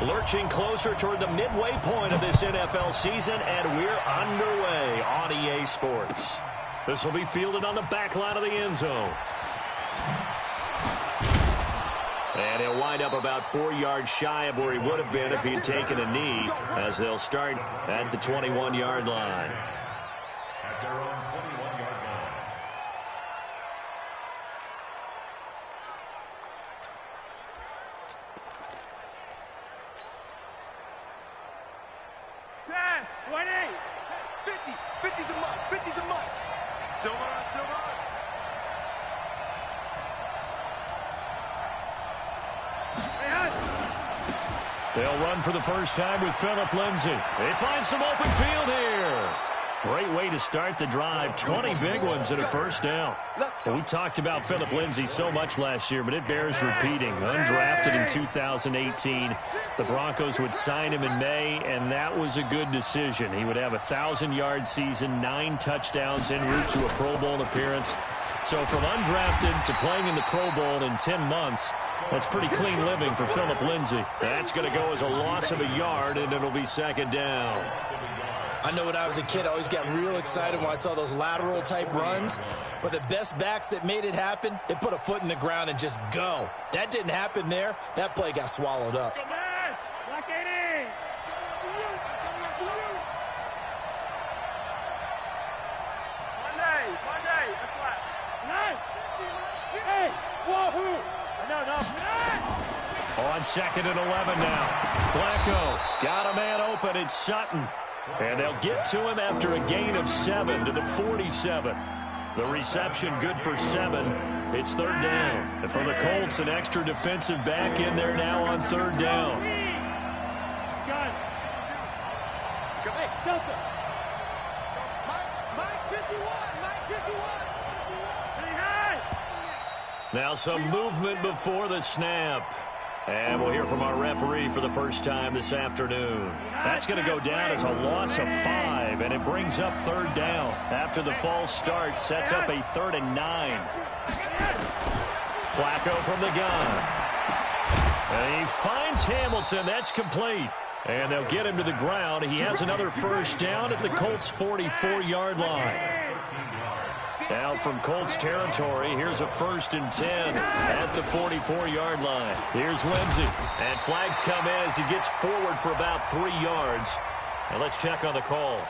Lurching closer toward the midway point of this NFL season, and we're underway on EA Sports. This will be fielded on the back line of the end zone. And he'll wind up about 4 yards shy of where he would have been if he had taken a knee, as they'll start at the 21-yard line. At their own 21-yard line. Pass, 20, 50, 50's a month, 50's a month. Silver on silver. They'll run for the first time with Phillip Lindsay. They find some open field here. Great way to start the drive. 20 big ones and a first down. Well, we talked about Phillip Lindsay so much last year, but it bears repeating. Undrafted in 2018. The Broncos would sign him in May, and that was a good decision. He would have a 1,000-yard season, 9 touchdowns en route to a Pro Bowl appearance. So from undrafted to playing in the Pro Bowl in 10 months, that's pretty clean living for Phillip Lindsay. That's going to go as a loss of a yard, and it'll be second down. I know when I was a kid, I always got real excited when I saw those lateral-type runs. But the best backs that made it happen, they put a foot in the ground and just go. That didn't happen there. That play got swallowed up. Come on, lock it in. Monday, that's what. Hey, wahoo! No. On second and 11 now. Flacco got a man open. It's Sutton. And they'll get to him after a gain of 7 to the 47. The reception good for 7. It's third down. And for the Colts, an extra defensive back in there now on third down. John. Hey, Delta. Mike 51. Now some movement before the snap. And we'll hear from our referee for the first time this afternoon. That's going to go down as a loss of 5, and it brings up third down. After the false start, sets up a 3rd and 9. Flacco from the gun. And he finds Hamilton. That's complete. And they'll get him to the ground. He has another first down at the Colts' 44-yard line. Now from Colts territory, here's a 1st and 10 at the 44-yard line. Here's Lindsay. And flags come in as he gets forward for about 3 yards. And let's check on the call.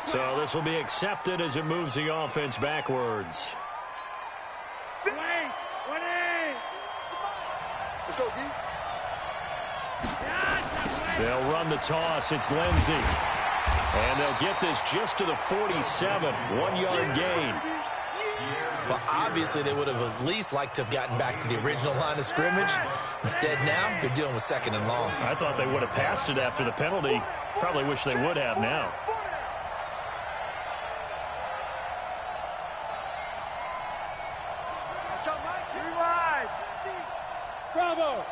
So this will be accepted as it moves the offense backwards. Let's go, D. They'll run the toss. It's Lindsay. And they'll get this just to the 47. 1-yard gain. Well, obviously, they would have at least liked to have gotten back to the original line of scrimmage. Instead, now, they're dealing with 2nd and long. I thought they would have passed it after the penalty. Probably wish they would have now. Let's go, Mike. Rewind. Bravo.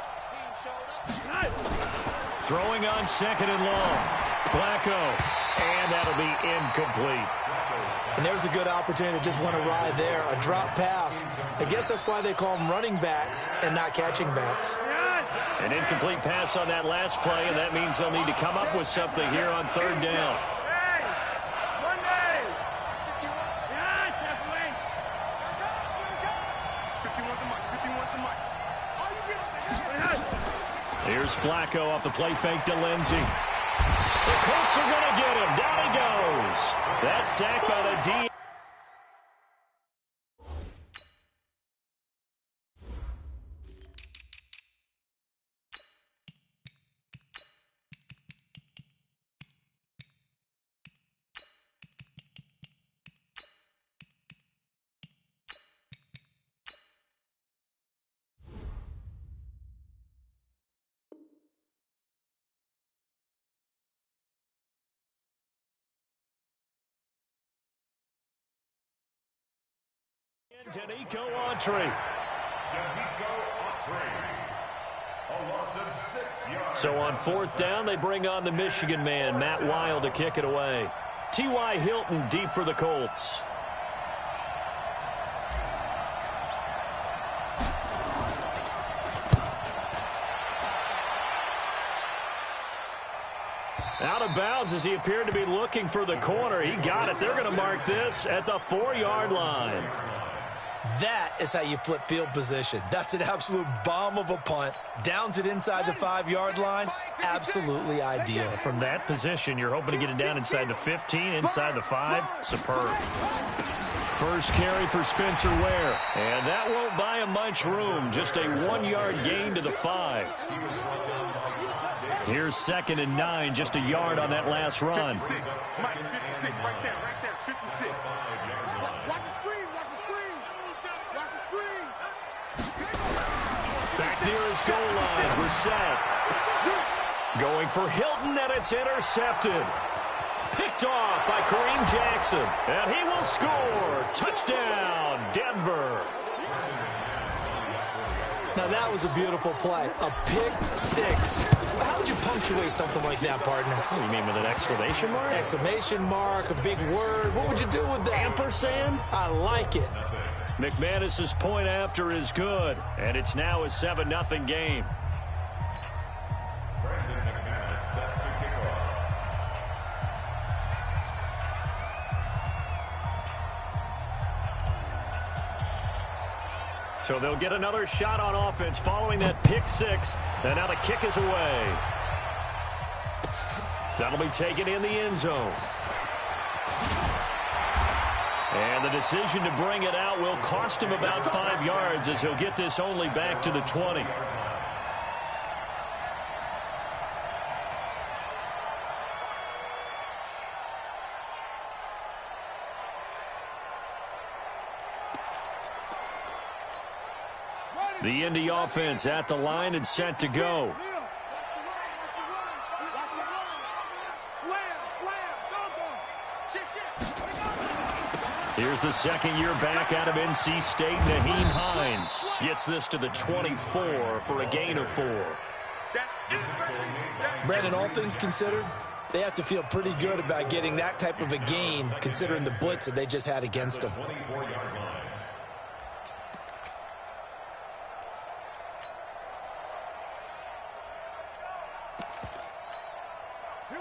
Throwing on 2nd and long. Flacco. And that'll be incomplete. And there's a good opportunity to just want to ride there, a drop pass. I guess that's why they call them running backs and not catching backs. An incomplete pass on that last play, and that means they'll need to come up with something here on third down. Here's Flacco off the play fake to Lindsay. The Colts are going to get him. Down he goes. That's sacked by the D. Danico Autry. A loss of 6 yards. So on fourth down, they bring on the Michigan man, Matt Weil, to kick it away. T.Y. Hilton deep for the Colts. Out of bounds as he appeared to be looking for the corner. He got it. They're going to mark this at the 4-yard line. That is how you flip field position. That's an absolute bomb of a punt. Downs it inside the 5-yard line. Absolutely ideal. From that position, you're hoping to get it down inside the 15, inside the 5. Superb. First carry for Spencer Ware. And that won't buy him much room. Just a 1-yard gain to the 5. Here's 2nd and 9, just a yard on that last run. 56, Mike, 56, right there, 56. Watch the screen, watch the screen. Watch the screen. Back near his goal line, Brissett. Going for Hilton, and it's intercepted. Picked off by Kareem Jackson, and he will score. Touchdown, Denver. Now, that was a beautiful play. A pick 6. How would you punctuate something like that, partner? What do you mean, with an exclamation mark? Exclamation mark, a big word. What would you do with that? Ampersand? I like it. McManus's point after is good, and it's now a 7-0 game. So they'll get another shot on offense following that pick 6. And now the kick is away. That'll be taken in the end zone. And the decision to bring it out will cost him about 5 yards as he'll get this only back to the 20. The Indy offense at the line and set to go. Here's the second-year back out of NC State, Naheem Hines. Gets this to the 24 for a gain of 4. Brandon, all things considered, they have to feel pretty good about getting that type of a gain, considering the blitz that they just had against them.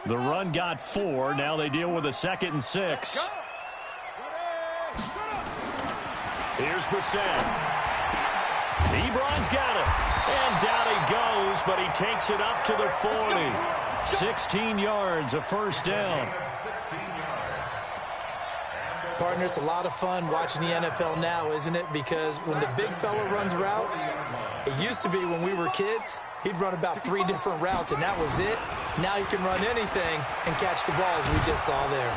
The run got 4. Now they deal with a 2nd and 6. Here's Brissett. Ebron's got it. And down he goes, but he takes it up to the 40. 16 yards, a first down. Partner, it's a lot of fun watching the NFL now, isn't it? Because when the big fella runs routes, it used to be when we were kids, he'd run about 3 different routes, and that was it. Now he can run anything and catch the ball, as we just saw there.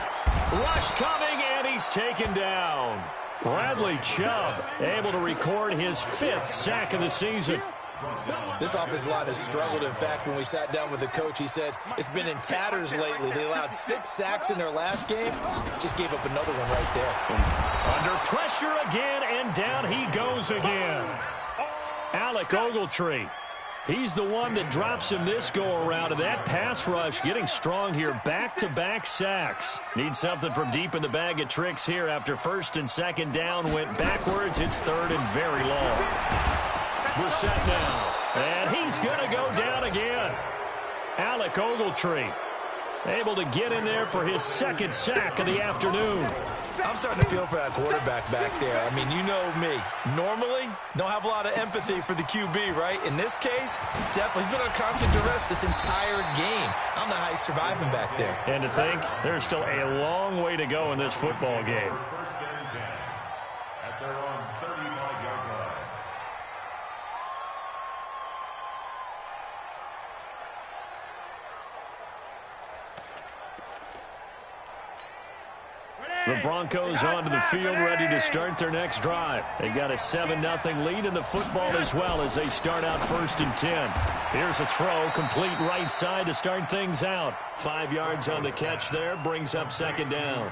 Rush coming, and he's taken down. Bradley Chubb able to record his 5th sack of the season. This offensive line has struggled. In fact, when we sat down with the coach, he said it's been in tatters lately. They allowed 6 sacks in their last game. Just gave up another one right there. Under pressure again, and down he goes again. Alec Ogletree. He's the one that drops him this go-around, and that pass rush getting strong here. Back-to-back sacks. Need something from deep in the bag of tricks here after 1st and 2nd down. Went backwards. It's 3rd and very long. Brissett now. And he's going to go down again. Alec Ogletree able to get in there for his 2nd sack of the afternoon. I'm starting to feel for that quarterback back there. I mean, you know me. Normally, don't have a lot of empathy for the QB, right? In this case, definitely. He's been on constant duress this entire game. I don't know how he's surviving back there. And to think, there's still a long way to go in this football game. First and 10 at their own 35-yard line. The Broncos onto the field, ready to start their next drive. They've got a 7-0 lead in the football as well as they start out 1st and 10. Here's a throw, complete right side to start things out. 5 yards on the catch there, brings up 2nd down.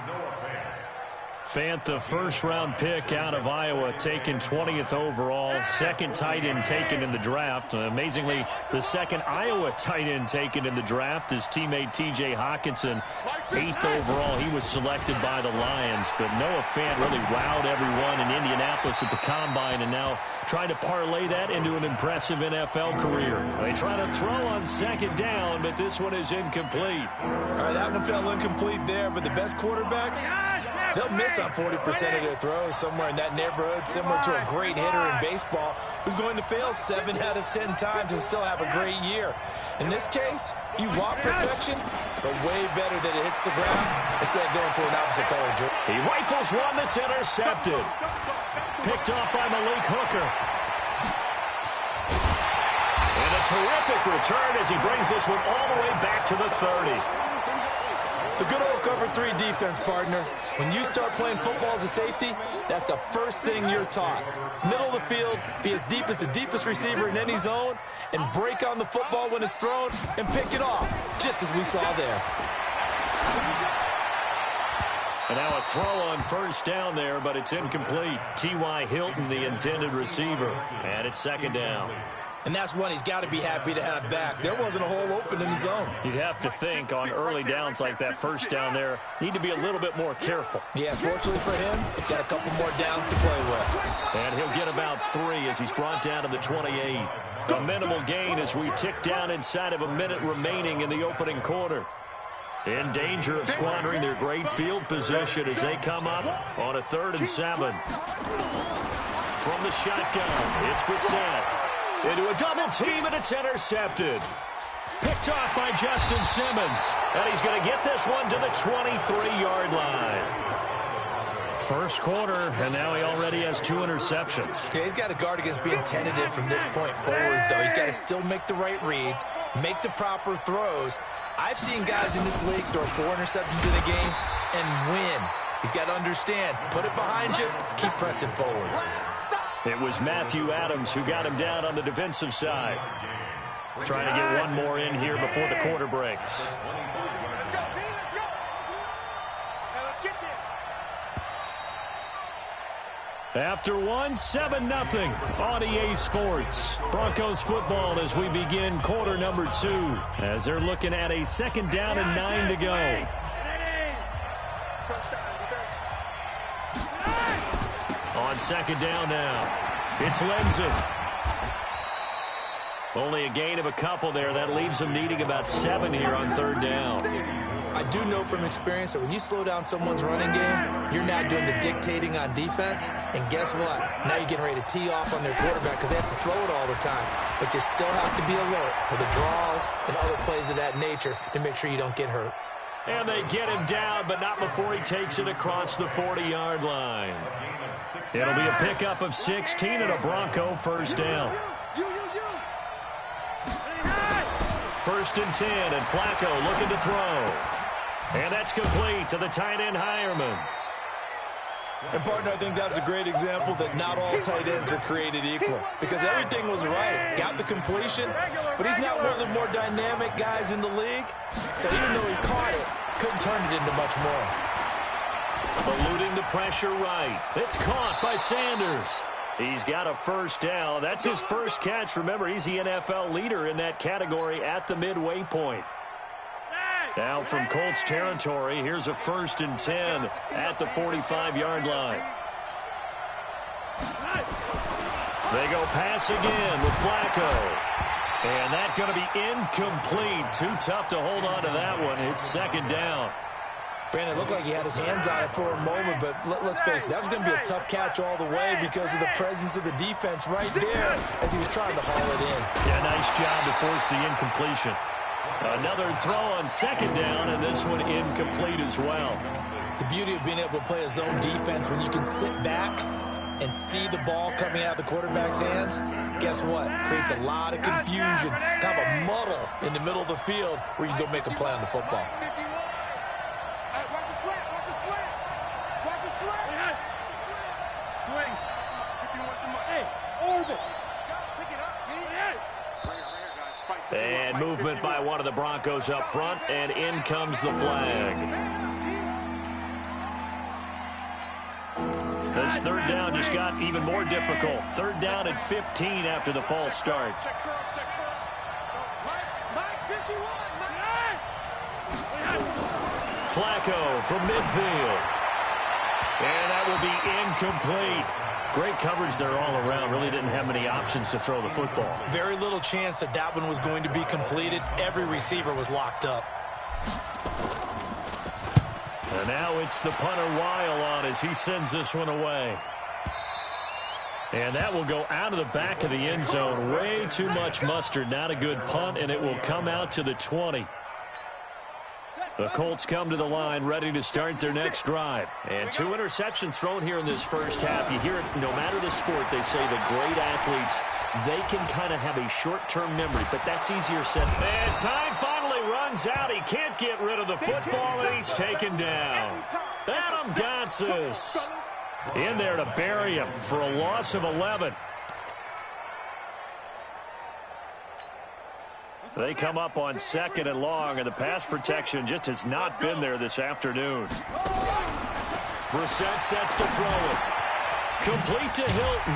Fant, the first-round pick out of Iowa, taken 20th overall, second tight end taken in the draft. Amazingly, the second Iowa tight end taken in the draft, his teammate T.J. Hawkinson, 8th overall. He was selected by the Lions, but Noah Fant really wowed everyone in Indianapolis at the Combine, and now trying to parlay that into an impressive NFL career. They try to throw on second down, but this one is incomplete. All right, that one fell incomplete there, but the best quarterbacks, they'll miss on 40% of their throws, somewhere in that neighborhood, similar to a great hitter in baseball who's going to fail 7 out of 10 times and still have a great year. In this case, you want perfection, but way better that it hits the ground instead of going to an opposite color jersey. He rifles one that's intercepted. Picked off by Malik Hooker. And a terrific return as he brings this one all the way back to the 30. The good old cover 3 defense, partner. When you start playing football as a safety, that's the first thing you're taught. Middle of the field, be as deep as the deepest receiver in any zone, and break on the football when it's thrown and pick it off, just as we saw there. And now a throw on first down there, but it's incomplete. T.Y. Hilton, the intended receiver, and it's second down. And that's one he's got to be happy to have back. There wasn't a hole open in the zone. You'd have to think on early downs like that first down there, need to be a little bit more careful. Yeah, fortunately for him, got a couple more downs to play with. And he'll get about 3 as he's brought down to the 28. A minimal gain as we tick down inside of a minute remaining in the opening quarter. In danger of squandering their great field position as they come up on a 3rd and 7. From the shotgun, it's Brissett. Into a double team, and it's intercepted. Picked off by Justin Simmons. And he's going to get this one to the 23-yard line. First quarter, and now he already has 2 interceptions. Okay, he's got to guard against being tentative from this point forward, though. He's got to still make the right reads, make the proper throws. I've seen guys in this league throw 4 interceptions in a game and win. He's got to understand, put it behind you, keep pressing forward. It was Matthew Adams who got him down on the defensive side. Trying to get one more in here before the quarter breaks. Let's go, D, let's go. Now let's get there. After one, 7-0 on EA Sports. Broncos football as we begin quarter number 2. As they're looking at a second down and 9 to go. On second down now, it's Lenzen. Only a gain of a couple there. That leaves them needing about 7 here on 3rd down. I do know from experience that when you slow down someone's running game, you're now doing the dictating on defense. And guess what? Now you're getting ready to tee off on their quarterback because they have to throw it all the time. But you still have to be alert for the draws and other plays of that nature to make sure you don't get hurt. And they get him down, but not before he takes it across the 40-yard line. It'll be a pickup of 16 and a Bronco first down. 1st and 10, and Flacco looking to throw. And that's complete to the tight end Hireman. And, partner, I think that's a great example that not all tight ends are created equal because everything was right. Got the completion, but he's not one of the more dynamic guys in the league. So even though he caught it, couldn't turn it into much more. Eluding the pressure right. It's caught by Sanders. He's got a first down. That's his first catch. Remember, he's the NFL leader in that category at the midway point. Now from Colts territory, here's a 1st and 10 at the 45-yard line. They go pass again with Flacco. And that's going to be incomplete. Too tough to hold on to that one. It's second down. Brandon, it looked like he had his hands on it for a moment, but let's face it, that was going to be a tough catch all the way because of the presence of the defense right there as he was trying to haul it in. Yeah, nice job to force the incompletion. Another throw on second down, and this one incomplete as well. The beauty of being able to play a zone defense when you can sit back and see the ball coming out of the quarterback's hands, guess what? Creates a lot of confusion, kind of a muddle in the middle of the field where you can go make a play on the football. And movement by one of the Broncos up front, and in comes the flag. This third down just got even more difficult. Third down and 15 after the false start. Flacco from midfield. And that will be incomplete. Great coverage there all around. Really didn't have many options to throw the football. Very little chance that that one was going to be completed. Every receiver was locked up. And now it's the punter Weil on as he sends this one away. And that will go out of the back of the end zone. Way too much mustard. Not a good punt, and it will come out to the 20. The Colts come to the line ready to start their next drive. And 2 interceptions thrown here in this first half. You hear it, no matter the sport, they say the great athletes, they can kind of have a short-term memory, but that's easier said. And time finally runs out. He can't get rid of the football, and he's taken down. Adam Gotsis in there to bury him for a loss of 11. They come up on 2nd and long, and the pass protection just has not been there this afternoon. Brissett sets to throw it. Complete to Hilton.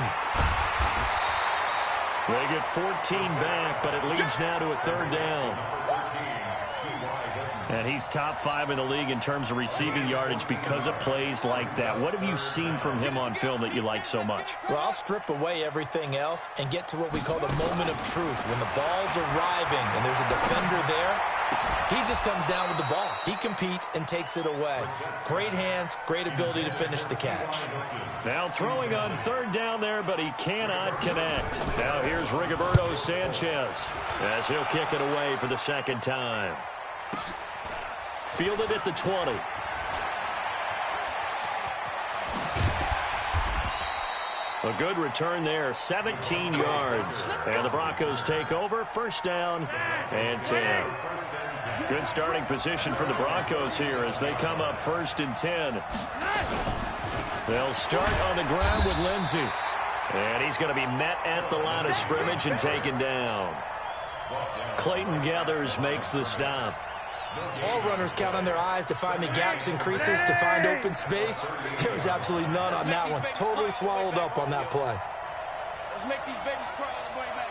They get 14 back, but it leads now to a 3rd down. And he's top 5 in the league in terms of receiving yardage because of plays like that. What have you seen from him on film that you like so much? Well, I'll strip away everything else and get to what we call the moment of truth. When the ball's arriving and there's a defender there, he just comes down with the ball. He competes and takes it away. Great hands, great ability to finish the catch. Now throwing on 3rd down there, but he cannot connect. Now here's Rigoberto Sanchez as he'll kick it away for the 2nd time. Fielded at the 20. A good return there, 17 yards. And the Broncos take over, 1st down and 10. Good starting position for the Broncos here as they come up 1st and 10. They'll start on the ground with Lindsey. And he's going to be met at the line of scrimmage and taken down. Clayton Gathers makes the stop. All runners count on their eyes to find the gaps and creases, to find open space. There was absolutely none on that one. Totally swallowed up on that play. Let's make these babies cry on the way back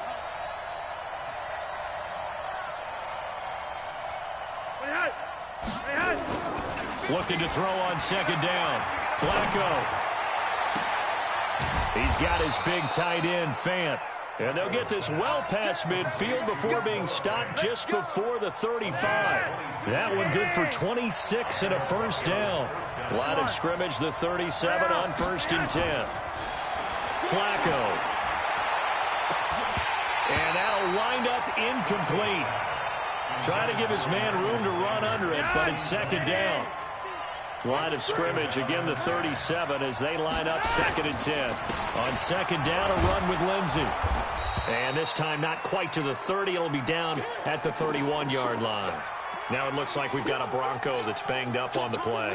home. Looking to throw on 2nd down. Flacco. He's got his big tight end, Fant. And they'll get this well past midfield before being stopped just before the 35. That one good for 26 and a 1st down. Line of scrimmage, the 37 on 1st and 10. Flacco. And that'll wind up incomplete. Trying to give his man room to run under it, but it's 2nd down. Line of scrimmage, again the 37 as they line up 2nd and 10. On 2nd down, a run with Lindsey. And this time not quite to the 30. It'll be down at the 31-yard line. Now it looks like we've got a Bronco that's banged up on the play.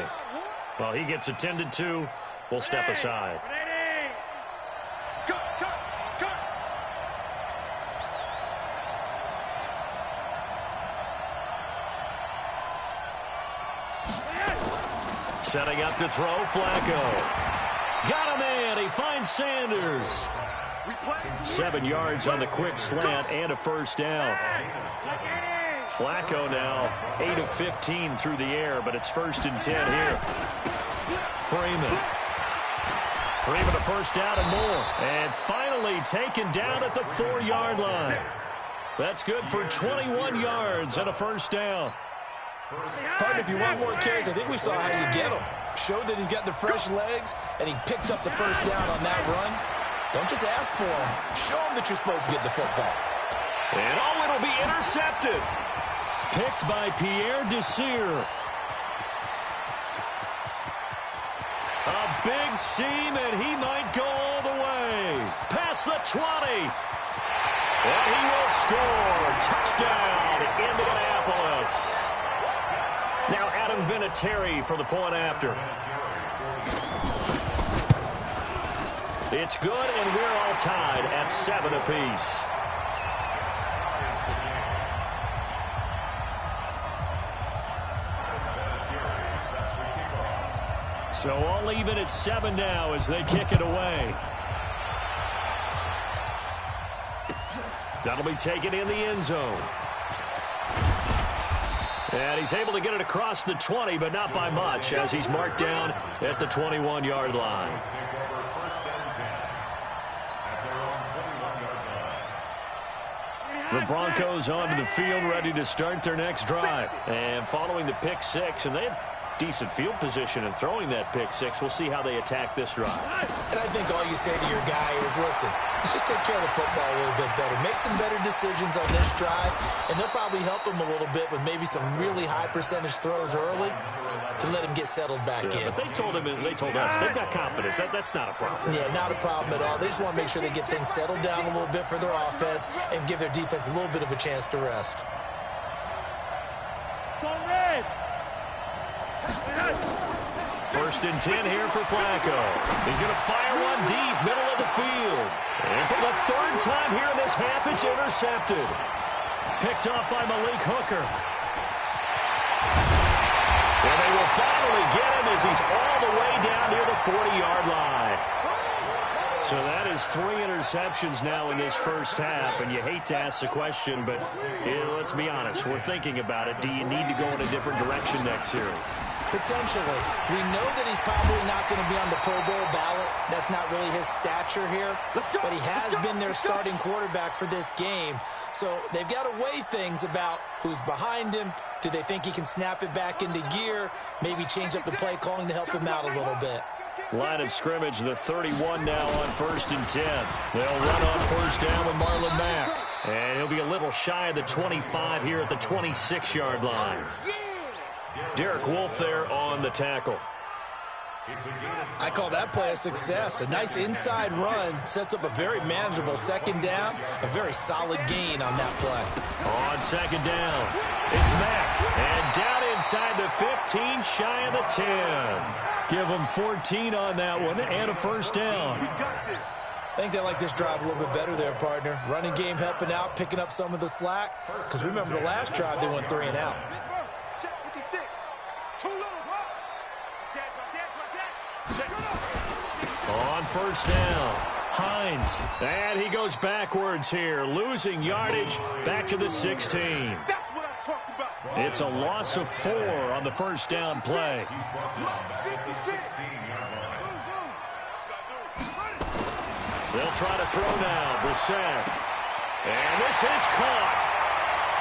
Well, he gets attended to. We'll step aside. Setting up to throw, Flacco. Got a man. He finds Sanders. 7 yards on the quick slant and a 1st down. Flacco now 8 of 15 through the air, but it's 1st and 10 here. Freeman a 1st down and more. And finally taken down at the 4-yard line. That's good for 21 yards and a 1st down. Partner, if you want more carries, I think we saw how you get him. Showed that he's got the fresh legs, and he picked up the 1st down on that run. Don't just ask for him. Show him that you're supposed to get the football. And it'll be intercepted. Picked by Pierre Desir. A big seam, and he might go all the way. Past the 20. And he will score. Touchdown, Indianapolis. Now Adam Vinatieri for the point after. It's good, and we're all tied at 7 apiece. So all even at 7 now as they kick it away. That'll be taken in the end zone. And he's able to get it across the 20, but not by much, as he's marked down at the 21-yard line. The Broncos onto the field, ready to start their next drive. And following the pick six, and they had decent field position in throwing that pick six. We'll see how they attack this drive. And I think all you say to your guy is, listen, let's just take care of the football a little bit better. Make some better decisions on this drive, and they'll probably help him a little bit with maybe some really high percentage throws early to let him get settled back in. But they told us they've got confidence. That's not a problem. Yeah, not a problem at all. They just want to make sure they get things settled down a little bit for their offense and give their defense a little bit of a chance to rest. First and 10 here for Flacco. He's going to fire one deep, middle of the field. And for the third time here in this half, it's intercepted. Picked up by Malik Hooker. And they will finally get him as he's all the way down near the 40-yard line. So that is 3 interceptions now in this first half, and you hate to ask the question, but let's be honest, we're thinking about it. Do you need to go in a different direction next series? Potentially. We know that he's probably not going to be on the Pro Bowl ballot. That's not really his stature here, but he has been their starting quarterback for this game. So they've got to weigh things about who's behind him. Do they think he can snap it back into gear? Maybe change up the play calling to help him out a little bit. Line of scrimmage, the 31 now on 1st and 10. They'll run on first down with Marlon Mack. And he'll be a little shy of the 25 here at the 26-yard line. Derek Wolfe there on the tackle. I call that play a success. A nice inside run sets up a very manageable second down. A very solid gain on that play. On second down, it's Mack. And down inside the 15, shy of the 10. Give them 14 on that one and a first down. I think they like this drive a little bit better there, partner. Running game helping out, picking up some of the slack. Because remember the last drive, they went 3 and out. On first down, Hines. And he goes backwards here, losing yardage back to the 16. It's a loss of 4 on the first down play. They'll try to throw now, Brissett. And this is caught.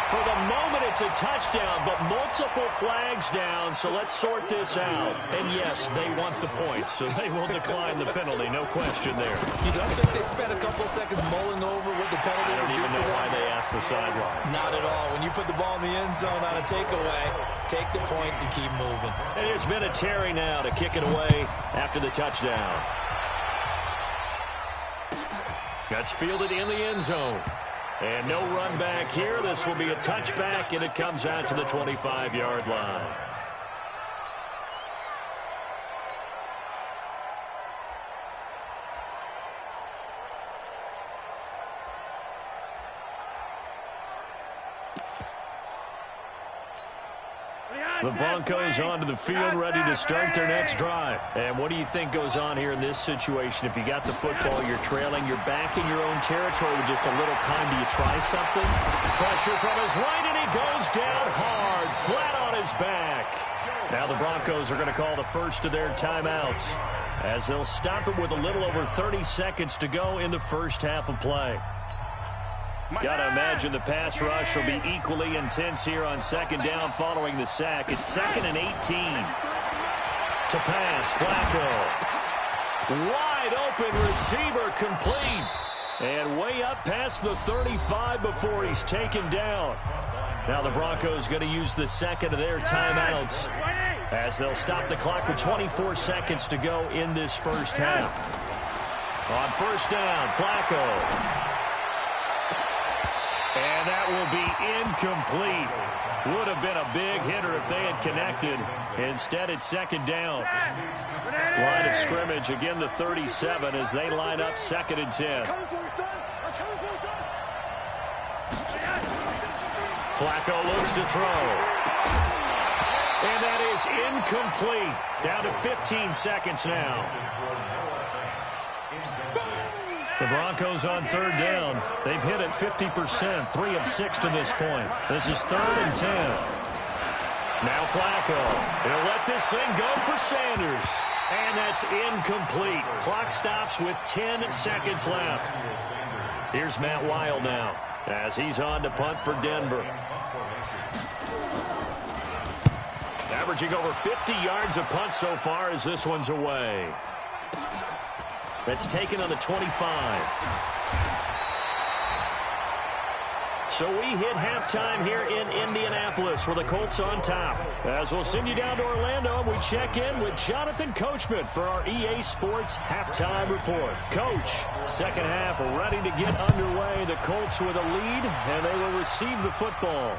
For the moment, it's a touchdown, but multiple flags down, so let's sort this out. And yes, they want the points, so they will decline the penalty, no question there. You don't think they spent a couple seconds mulling over what the penalty I don't would do even for know them? why they asked the sideline. Not at all. When you put the ball in the end zone on a takeaway, take the points and keep moving. And there's been a Terry now to kick it away after the touchdown. That's fielded in the end zone. And no run back here. This will be a touchback, and it comes out to the 25-yard line. The Broncos onto the field, ready to start their next drive. And what do you think goes on here in this situation? If you got the football, you're trailing, you're back in your own territory with just a little time. Do you try something? Pressure from his right, and he goes down hard, flat on his back. Now the Broncos are going to call the first of their timeouts as they'll stop it with a little over 30 seconds to go in the first half of play. Got to imagine the pass rush will be equally intense here on second down following the sack. It's 2nd and 18. To pass, Flacco. Wide open receiver, complete. And way up past the 35 before he's taken down. Now the Broncos going to use the second of their timeouts as they'll stop the clock with 24 seconds to go in this first half. On first down, Flacco. And that will be incomplete. Would have been a big hitter if they had connected. Instead, it's second down. Line of scrimmage, again, the 37 as they line up 2nd and 10. Flacco looks to throw. And that is incomplete. Down to 15 seconds now. The Broncos on third down. They've hit it 50%, 3 of 6 to this point. This is 3rd and 10. Now Flacco. He'll let this thing go for Sanders. And that's incomplete. Clock stops with 10 seconds left. Here's Matt Weil now as he's on to punt for Denver. Averaging over 50 yards a punt so far as this one's away. That's taken on the 25. So we hit halftime here in Indianapolis with the Colts on top. As we'll send you down to Orlando, and we check in with Jonathan Coachman for our EA Sports Halftime Report. Coach, second half ready to get underway. The Colts with a lead, and they will receive the football.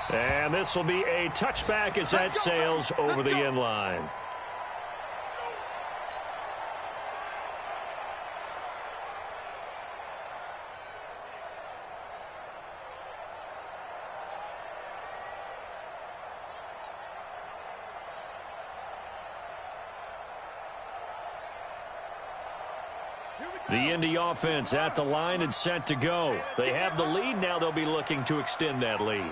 And this will be a touchback as that sails over the end line. The Indy offense at the line and set to go. They have the lead. Now they'll be looking to extend that lead.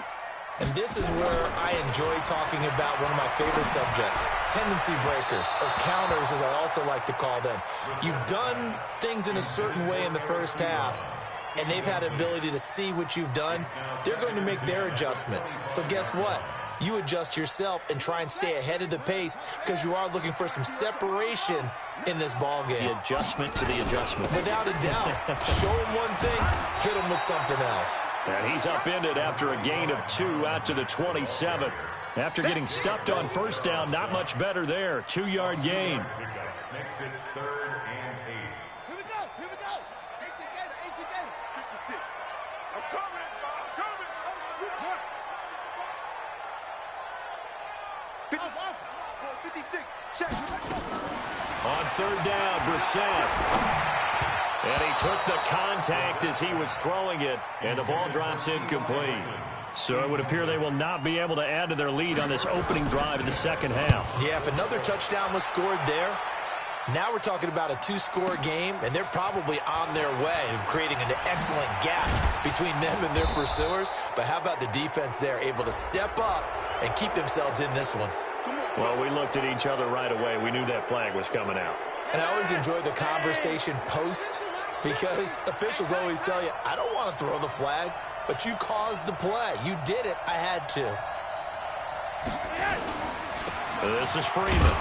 And this is where I enjoy talking about one of my favorite subjects, tendency breakers, or counters as I also like to call them. You've done things in a certain way in the first half, and they've had the ability to see what you've done. They're going to make their adjustments. So guess what? You adjust yourself and try and stay ahead of the pace because you are looking for some separation in this ball game. The adjustment to the adjustment. Without a doubt. Show him one thing, hit him with something else. And he's upended after a gain of 2 out to the 27. After getting stuffed on first down, not much better there. 2-yard gain. Makes it 3rd and 8. Here we go. 8 together. 56. I'm coming. 56. Check. On third down, Brissett. And he took the contact as he was throwing it, and the ball drops incomplete. So it would appear they will not be able to add to their lead on this opening drive in the second half. Yeah, if another touchdown was scored there, now we're talking about a 2-score game, and they're probably on their way of creating an excellent gap between them and their pursuers. But how about the defense there, able to step up and keep themselves in this one? Well, we looked at each other right away. We knew that flag was coming out. And I always enjoy the conversation post because officials always tell you, I don't want to throw the flag, but you caused the play. You did it. I had to. This is Freeman.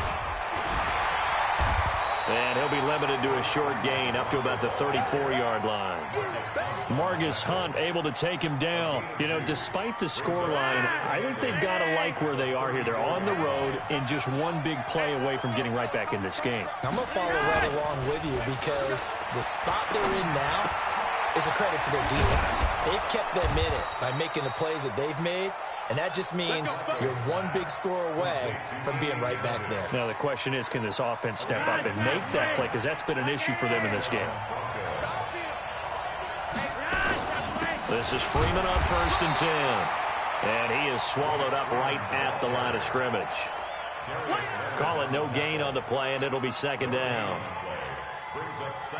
And he'll be limited to a short gain up to about the 34-yard line. Margus Hunt able to take him down. You know, despite the scoreline, I think they've got to like where they are here. They're on the road and just one big play away from getting right back in this game. I'm going to follow right along with you because the spot they're in now is a credit to their defense. They've kept them in it by making the plays that they've made. And that just means you're one big score away from being right back there. Now, the question is, can this offense step up and make that play? Because that's been an issue for them in this game. This is Freeman on 1st and 10. And he is swallowed up right at the line of scrimmage. Call it no gain on the play, and it'll be 2nd down.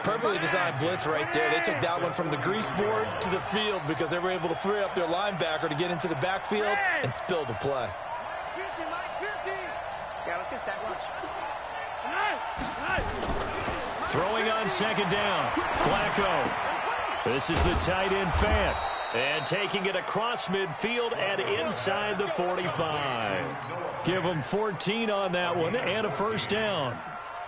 Perfectly designed blitz right there. They took that one from the grease board to the field because they were able to free up their linebacker to get into the backfield and spill the play. Yeah, let's get sack lunch. Throwing on 2nd down. Flacco. This is the tight end Fant. And taking it across midfield and inside the 45. Give them 14 on that one and a 1st down.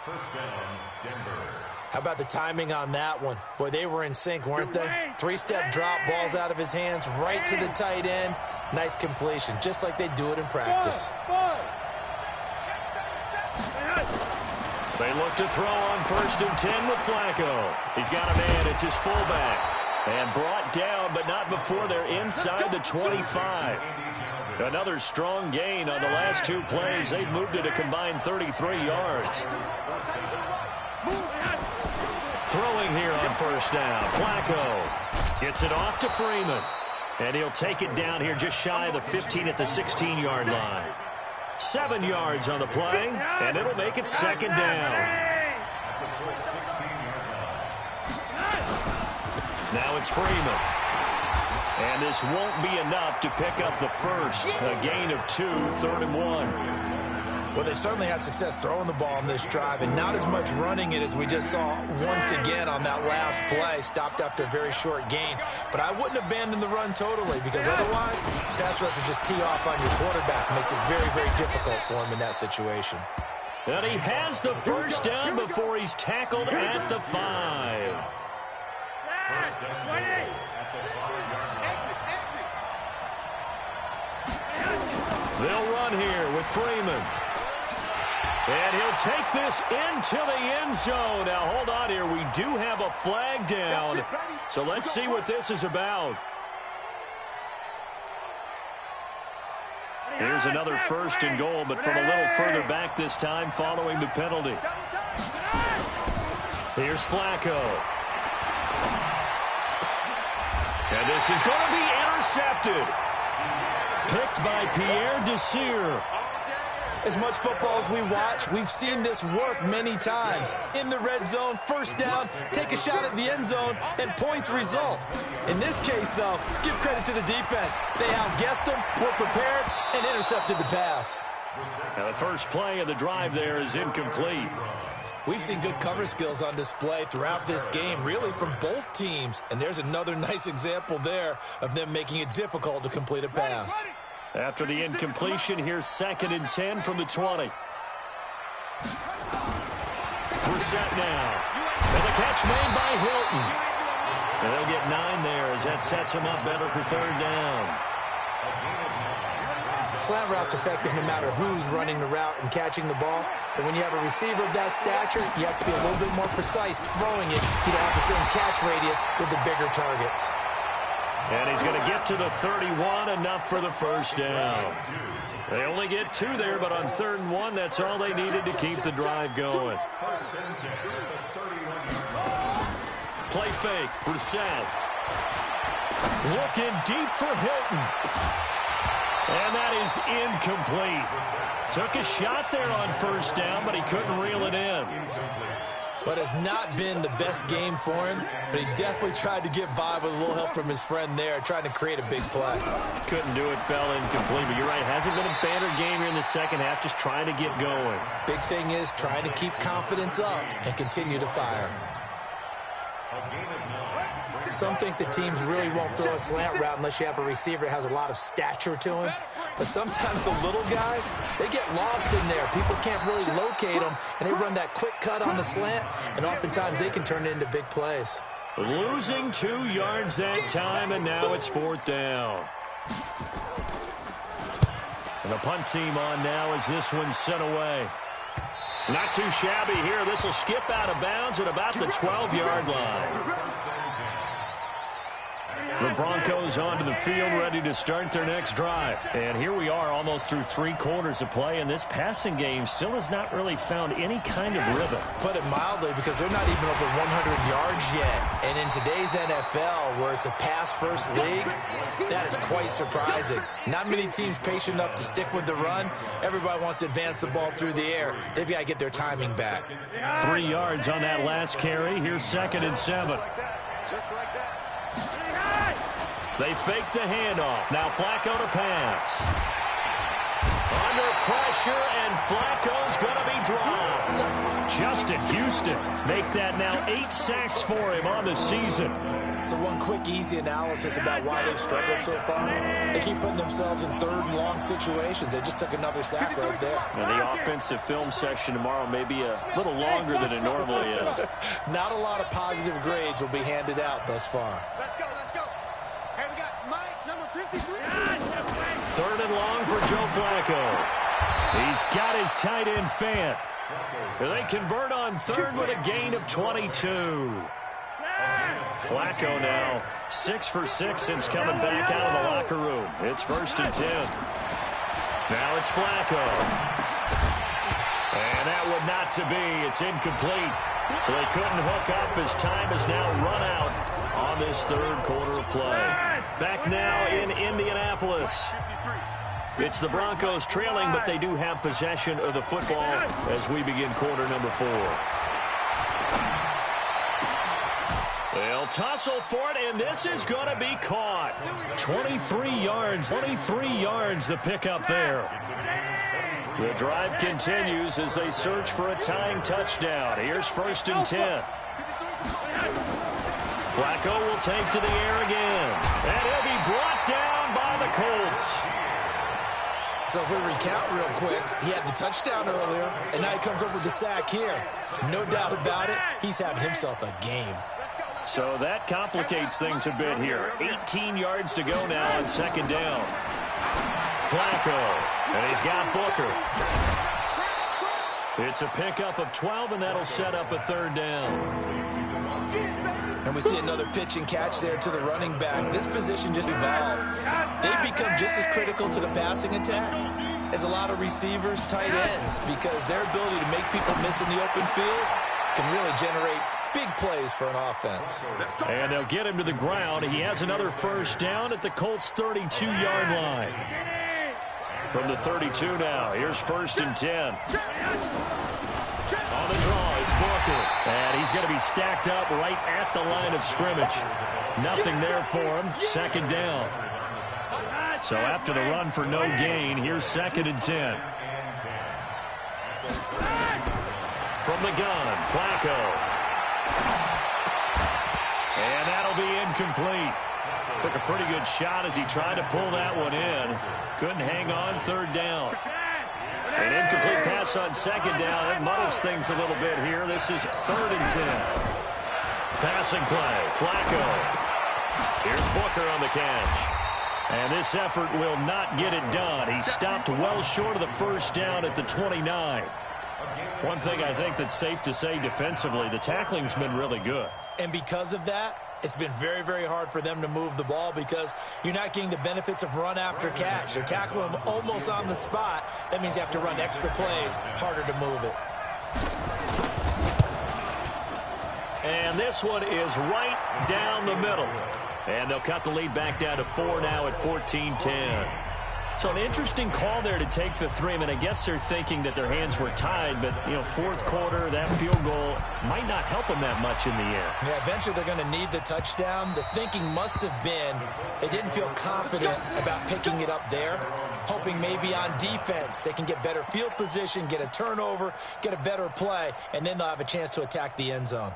First down, Denver. How about the timing on that one? Boy, they were in sync, weren't they? 3-step drop, balls out of his hands, right to the tight end. Nice completion, just like they do it in practice. They look to throw on 1st and 10 with Flacco. He's got a man. It's his fullback. And brought down, but not before they're inside the 25. Another strong gain on the last 2 plays. They've moved it a combined 33 yards. Throwing here on 1st down. Flacco gets it off to Freeman. And he'll take it down here just shy of the 15 at the 16-yard line. 7 yards on the play, and it'll make it second down. Now it's Freeman. And this won't be enough to pick up the first. A gain of 2, 3rd and 1. Well, they certainly had success throwing the ball on this drive, and not as much running it as we just saw once again on that last play. Stopped after a very short gain. But I wouldn't abandon the run totally, because otherwise, pass rushers just tee off on your quarterback. Makes it very, very difficult for him in that situation. And he has the first down before he's tackled at the 5. They'll run here with Freeman. And he'll take this into the end zone. Now, hold on here. We do have a flag down. So let's see what this is about. Here's another 1st and goal, but from a little further back this time following the penalty. Here's Flacco. And this is going to be intercepted. Picked by Pierre Desir. As much football as we watch, we've seen this work many times. In the red zone, first down, take a shot at the end zone, and points result. In this case, though, give credit to the defense. They outguessed them, were prepared, and intercepted the pass. Now the first play of the drive there is incomplete. We've seen good cover skills on display throughout this game, really from both teams. And there's another nice example there of them making it difficult to complete a pass. After the incompletion, here's 2nd and 10 from the 20. We're set now. And the catch made by Hilton. And they'll get 9 there as that sets him up better for 3rd down. Slant route's effective no matter who's running the route and catching the ball. But when you have a receiver of that stature, you have to be a little bit more precise throwing it. You don't have the same catch radius with the bigger targets. And he's going to get to the 31, enough for the first down. They only get 2 there, but on 3rd and 1, that's all they needed to keep the drive going. Play fake, Brissett. Looking deep for Hilton. And that is incomplete. Took a shot there on 1st down, but he couldn't reel it in. But it's not been the best game for him, but he definitely tried to get by with a little help from his friend there, trying to create a big play. Couldn't do it, fell incomplete. But you're right, hasn't been a banner game here in the second half, just trying to get going. Big thing is trying to keep confidence up and continue to fire. Some think the teams really won't throw a slant route unless you have a receiver that has a lot of stature to him. But sometimes the little guys, they get lost in there. People can't really locate them, and they run that quick cut on the slant, and oftentimes they can turn it into big plays. Losing 2 yards that time, and now it's 4th down. And the punt team on now as this one's sent away. Not too shabby here. This will skip out of bounds at about the 12-yard line. The Broncos onto the field, ready to start their next drive. And here we are almost through 3 quarters of play, and this passing game still has not really found any kind of rhythm. Put it mildly, because they're not even over 100 yards yet. And in today's NFL, where it's a pass-first league, that is quite surprising. Not many teams patient enough to stick with the run. Everybody wants to advance the ball through the air. They've got to get their timing back. 3 yards on that last carry. Here's 2nd and 7. Just like that. They fake the handoff. Now Flacco to pass. Under pressure, and Flacco's going to be dropped. Justin Houston make that now 8 sacks for him on the season. So one quick, easy analysis about why they've struggled so far. They keep putting themselves in 3rd and long situations. They just took another sack right there. And the offensive film session tomorrow may be a little longer than it normally is. Not a lot of positive grades will be handed out thus far. Let's go, let's go. Hey, we got Mike, number 53. 3rd and long for Joe Flacco. He's got his tight end Fant. They convert on 3rd with a gain of 22. Flacco now 6 for 6 since coming back out of the locker room. It's 1st and 10. Now it's Flacco. And that would not to be. It's incomplete. So they couldn't hook up as time is now run out on this 3rd quarter of play. Back now in Indianapolis. It's the Broncos trailing, but they do have possession of the football as we begin quarter number 4. They'll tussle for it, and this is going to be caught. 23 yards, the pickup there. The drive continues as they search for a tying touchdown. Here's 1st and 10. Flacco will take to the air again, and he'll be brought down by the Colts. So if we recount real quick, he had the touchdown earlier, and now he comes up with the sack here. No doubt about it, he's having himself a game. So that complicates things a bit here. 18 yards to go now on 2nd down. Flacco, and he's got Booker. It's a pickup of 12, and that'll set up a 3rd down. And we see another pitch and catch there to the running back. This position just evolved. They've become just as critical to the passing attack as a lot of receivers, tight ends, because their ability to make people miss in the open field can really generate big plays for an offense. And they'll get him to the ground. He has another 1st down at the Colts' 32-yard line. From the 32 now, here's 1st and 10. On the draw, it's Booker. And he's going to be stacked up right at the line of scrimmage. Nothing there for him. 2nd down. So after the run for no gain, here's 2nd and 10. From the gun, Flacco. And that'll be incomplete. Took a pretty good shot as he tried to pull that one in. Couldn't hang on. 3rd down. An incomplete pass on 2nd down. That muddles things a little bit here. This is 3rd and 10. Passing play. Flacco. Here's Booker on the catch. And this effort will not get it done. He stopped well short of the 1st down at the 29. One thing I think that's safe to say defensively, the tackling's been really good. And because of that, it's been very, very hard for them to move the ball because you're not getting the benefits of run after catch. They're tackling them almost on the spot. That means you have to run extra plays, harder to move it. And this one is right down the middle. And they'll cut the lead back down to 4 now at 14-10. So an interesting call there to take the 3. I mean, I guess they're thinking that their hands were tied, but, 4th quarter, that field goal might not help them that much in the air. Yeah, eventually they're going to need the touchdown. The thinking must have been they didn't feel confident about picking it up there, hoping maybe on defense they can get better field position, get a turnover, get a better play, and then they'll have a chance to attack the end zone.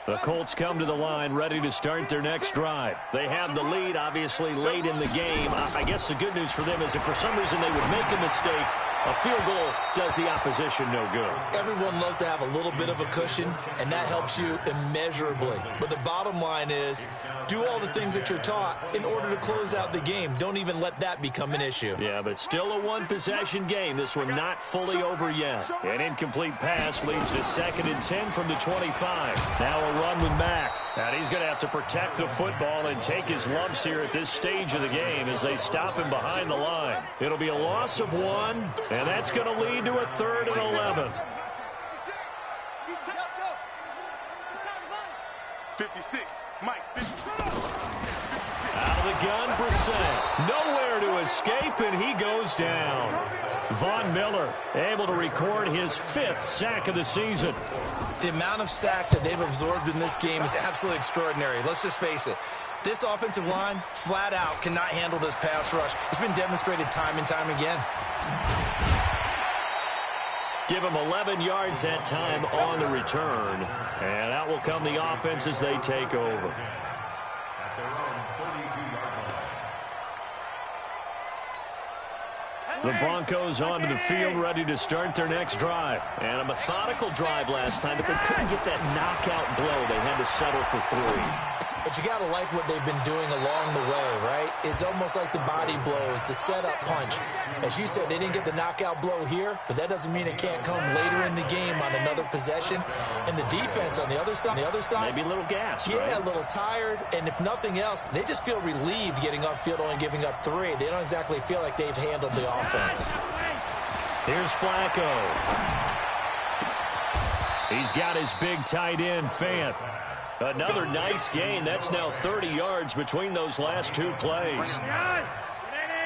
The Colts come to the line ready to start their next drive. They have the lead, obviously, late in the game. I guess the good news for them is if for some reason they would make a mistake, a field goal does the opposition no good. Everyone loves to have a little bit of a cushion, and that helps you immeasurably. But the bottom line is do all the things that you're taught in order to close out the game. Don't even let that become an issue. Yeah, but it's still a one-possession game. This one not fully over yet. An incomplete pass leads to 2nd and 10 from the 25. Now a run with Mack. And he's going to have to protect the football and take his lumps here at this stage of the game as they stop him behind the line. It'll be a loss of 1, and that's going to lead to a 3rd and 11. 56. Mike, 56. Out of the gun, Brissett. Nowhere to escape, and he goes down. Von Miller able to record his 5th sack of the season. The amount of sacks that they've absorbed in this game is absolutely extraordinary. Let's just face it. This offensive line, flat out, cannot handle this pass rush. It's been demonstrated time and time again. Give him 11 yards that time on the return. And out will come the offense as they take over. The Broncos onto the field ready to start their next drive. And a methodical drive last time, but they couldn't get that knockout blow. They had to settle for 3. But you got to like what they've been doing along the way, right? It's almost like the body blows, the setup punch. As you said, they didn't get the knockout blow here, but that doesn't mean it can't come later in the game on another possession. And the defense on the other side, maybe a little gas, yeah, right? A little tired. And if nothing else, they just feel relieved getting upfield, only giving up 3. They don't exactly feel like they've handled the offense. Here's Flacco. He's got his big tight end, Fant. Another nice gain. That's now 30 yards between those last two plays.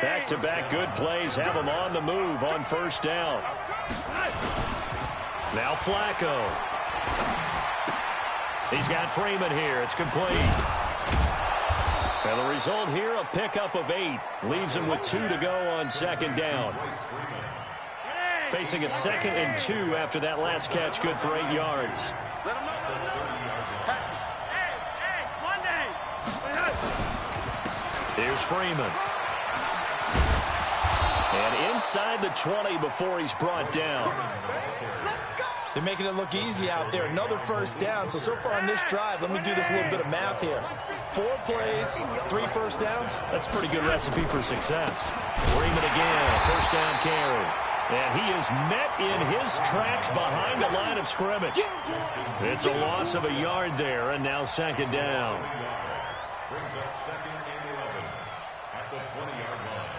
Back-to-back good plays have them on the move on first down. Now Flacco. He's got Freeman here. It's complete. And the result here, a pickup of 8. Leaves him with 2 to go on second down. Facing a 2nd and 2 after that last catch, good for 8 yards. Here's Freeman. And inside the 20 before he's brought down. They're making it look easy out there. Another first down. So far on this drive, let me do this little bit of math here. 4 plays, 3 first downs. That's a pretty good recipe for success. Freeman again, a first down carry. And he is met in his tracks behind the line of scrimmage. It's a loss of a yard there, and now second down. Brings up 2nd and 11 at the 20-yard line.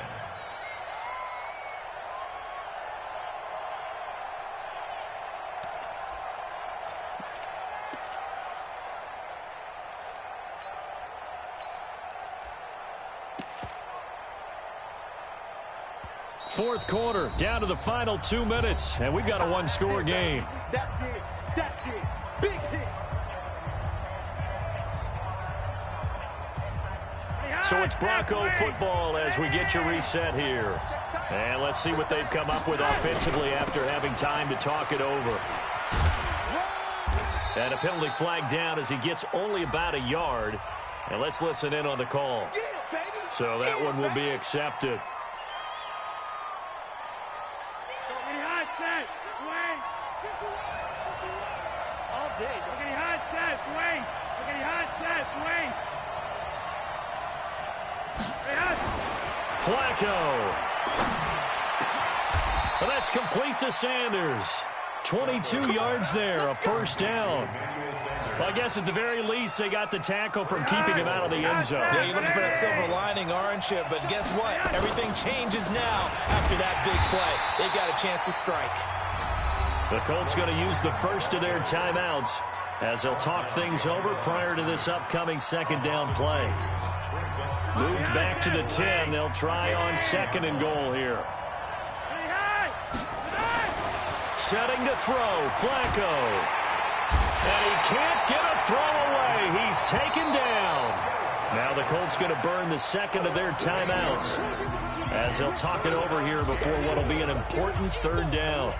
Fourth quarter, down to the final 2 minutes, and we've got a 1-score game. That's it. That's it. Big hit. So it's Bronco football as we get you reset here. And let's see what they've come up with offensively after having time to talk it over. And a penalty flag down as he gets only about a yard. And let's listen in on the call. So that one will be accepted. Flacco. Well, that's complete to Sanders. 22 yards there, a first down. Well, I guess at the very least, they got the tackle from keeping him out of the end zone. Yeah, you're looking for that silver lining, aren't you? But guess what? Everything changes now after that big play. They got a chance to strike. The Colts going to use the first of their timeouts as they'll talk things over prior to this upcoming second down play. Moved back to the 10. They'll try on 2nd and goal here. Setting to throw. Flacco. And he can't get a throw away. He's taken down. Now the Colts going to burn the 2nd of their timeouts as they'll talk it over here before what will be an important 3rd down.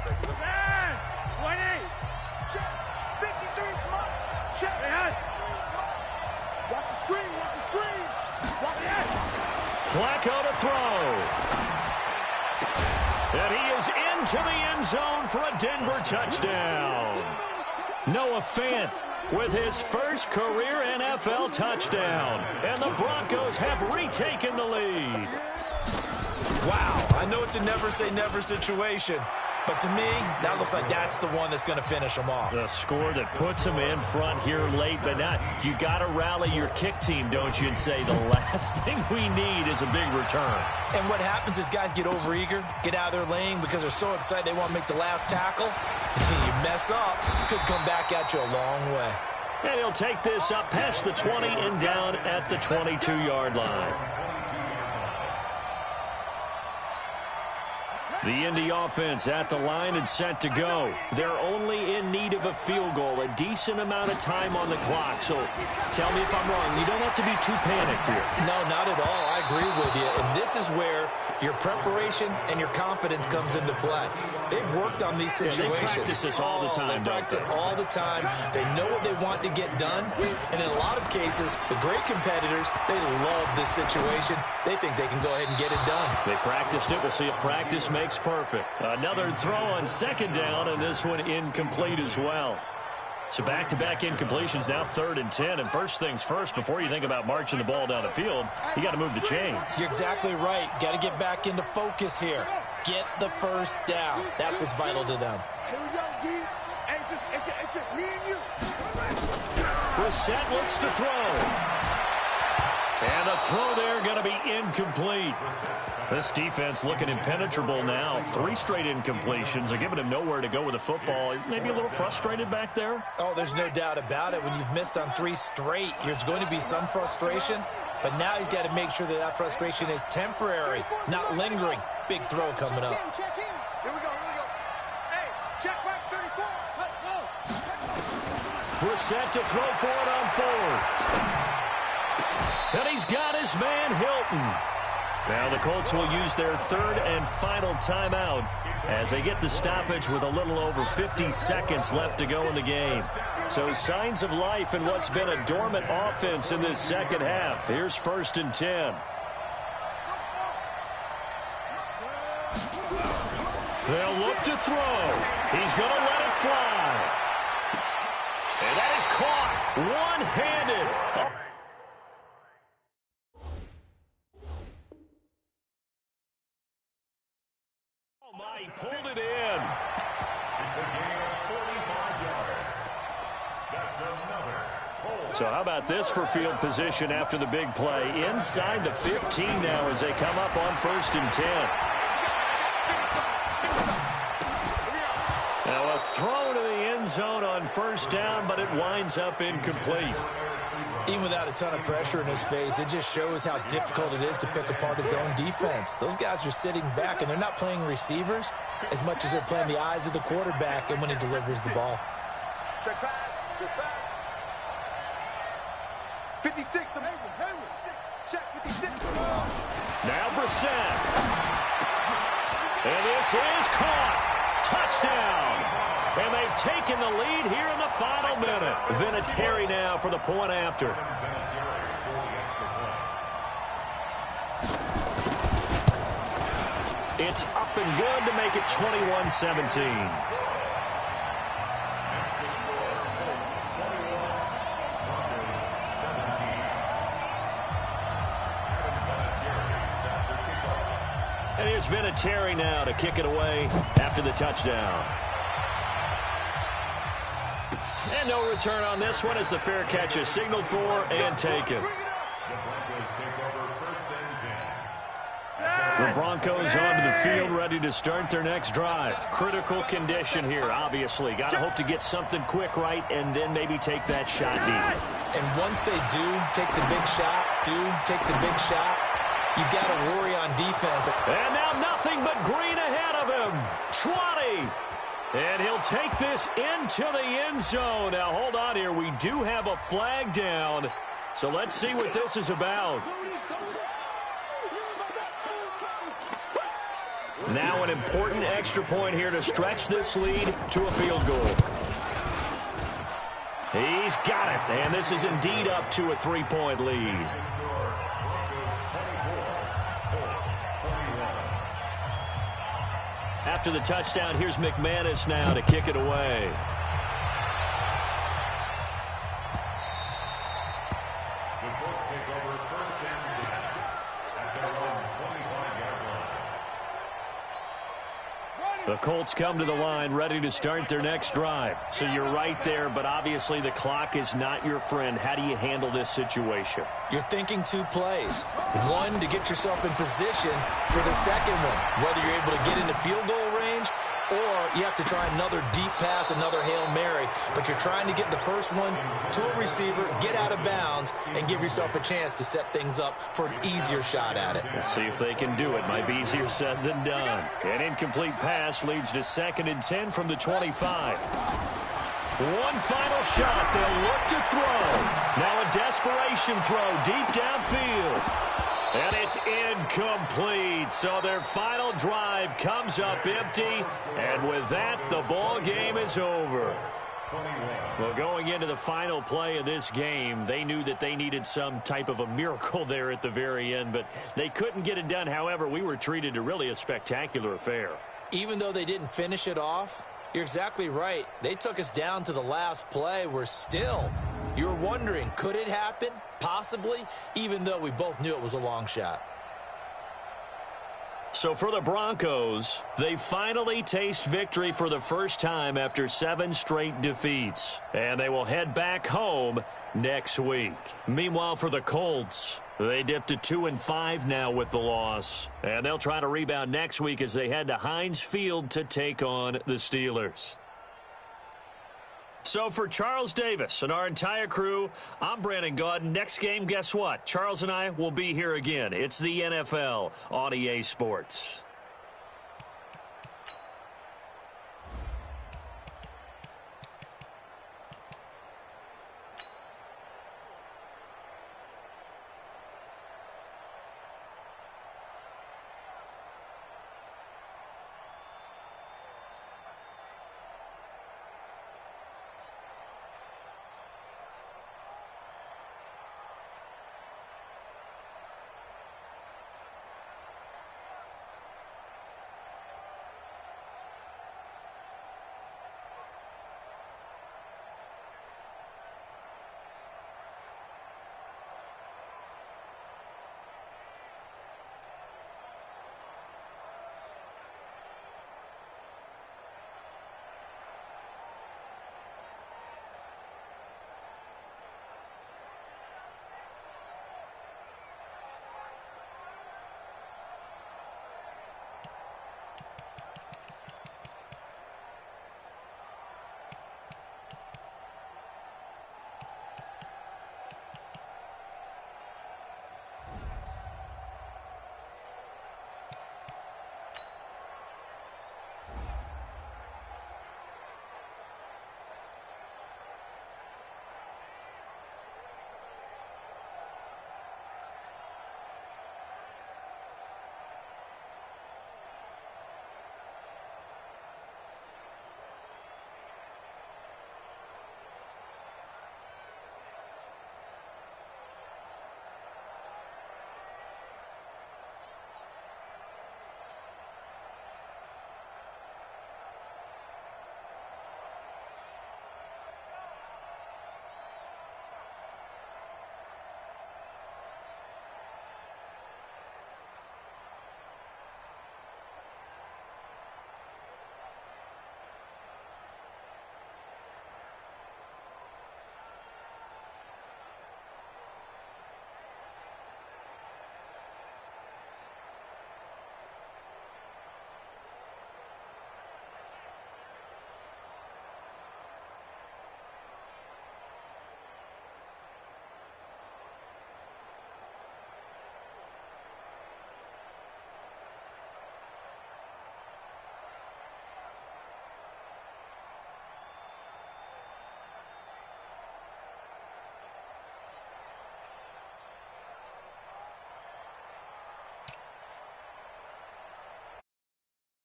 Flacco to throw. And he is into the end zone for a Denver touchdown. Noah Fant with his first career NFL touchdown. And the Broncos have retaken the lead. Wow, I know it's a never-say-never situation. But to me, that looks like that's the one that's going to finish them off. The score that puts them in front here late, but now you got to rally your kick team, don't you, and say the last thing we need is a big return. And what happens is guys get overeager, get out of their lane because they're so excited they want to make the last tackle. You mess up, it could come back at you a long way. And he'll take this up past the 20 and down at the 22-yard line. The Indy offense at the line and set to go. They're only in need of a field goal, a decent amount of time on the clock. So tell me if I'm wrong. You don't have to be too panicked here. No, not at all. I agree with you. And this is where your preparation and your confidence comes into play. They've worked on these situations. Yeah, they practice this all the time. They practice it all the time. They know what they want to get done. And in a lot of cases, the great competitors, they love this situation. They think they can go ahead and get it done. They practiced it. We'll see if practice makes perfect. Another throw on 2nd down, and this one incomplete as well. So back-to-back incompletions, now 3rd and 10. And first things first, before you think about marching the ball down the field, you got to move the chains. You're exactly right. Got to get back into focus here. Get the first down. That's what's vital to them. Here we go, D. It's just me and you. Brissett looks to throw. And the throw there going to be incomplete. This defense looking impenetrable now. 3 straight incompletions. They're giving him nowhere to go with the football. Maybe a little frustrated back there? Oh, there's no doubt about it. When you've missed on 3 straight, there's going to be some frustration. But now he's got to make sure that that frustration is temporary, not lingering. Big throw coming up. Check in. Here we go. Hey, check back 34. Let's go. Brissett to throw for it on 4th. And he's got his man Hilton. Now the Colts will use their 3rd and final timeout as they get the stoppage with a little over 50 seconds left to go in the game. So signs of life in what's been a dormant offense in this second half. Here's 1st and 10. They'll look to throw. He's going to let it fly. And that is caught one-handed. Oh, my, he pulled it in. It's a gain of 45 yards. That's another. So how about this for field position after the big play? Inside the 15 now as they come up on 1st and 10. Now a throw to the end zone on 1st down, but it winds up incomplete. Even without a ton of pressure in his face, it just shows how difficult it is to pick apart his own defense. Those guys are sitting back, and they're not playing receivers as much as they're playing the eyes of the quarterback and when he delivers the ball. Check pass. 56 to Hayward. Check 56. Now Brissett. And this is caught. Touchdown. And they've taken the lead here in the final minute. Vinatieri now for the point after. It's up and good to make it 21-17. And here's Vinatieri now to kick it away after the touchdown. And no return on this one as the fair catch is signaled for and taken. The Broncos onto the field ready to start their next drive. Critical condition here, obviously. Got to hope to get something quick right and then maybe take that shot deep. And once they do take the big shot, you've got to worry on defense. And now nothing but green ahead of him. 20. And he'll take this into the end zone. Now, hold on here. We do have a flag down. So let's see what this is about. Now an important extra point here to stretch this lead to a field goal. He's got it. And this is indeed up to a 3-point lead. After the touchdown, here's McManus now to kick it away. The Colts take over 1st and 10 at their own 25-yard line. The Colts come to the line ready to start their next drive. So you're right there, but obviously the clock is not your friend. How do you handle this situation? You're thinking 2 plays. One, to get yourself in position for the second one, whether you're able to get into field goal range or you have to try another deep pass, another Hail Mary. But you're trying to get the first one to a receiver, get out of bounds, and give yourself a chance to set things up for an easier shot at it. We'll see if they can do it. Might be easier said than done. An incomplete pass leads to 2nd and 10 from the 25. One final shot. They'll look to throw. Now a desperation throw deep downfield. And it's incomplete. So their final drive comes up empty. And with that, the ball game is over. Well, going into the final play of this game, they knew that they needed some type of a miracle there at the very end, but they couldn't get it done. However, we were treated to really a spectacular affair. Even though they didn't finish it off, you're exactly right. They took us down to the last play. We're still, you were wondering, could it happen? Possibly, even though we both knew it was a long shot. So for the Broncos, they finally taste victory for the first time after 7 straight defeats. And they will head back home next week. Meanwhile, for the Colts, They dipped to 2-5 now with the loss. And they'll try to rebound next week as they head to Heinz Field to take on the Steelers. So for Charles Davis and our entire crew, I'm Brandon Gaudin. Next game, guess what? Charles and I will be here again. It's the NFL on EA Sports.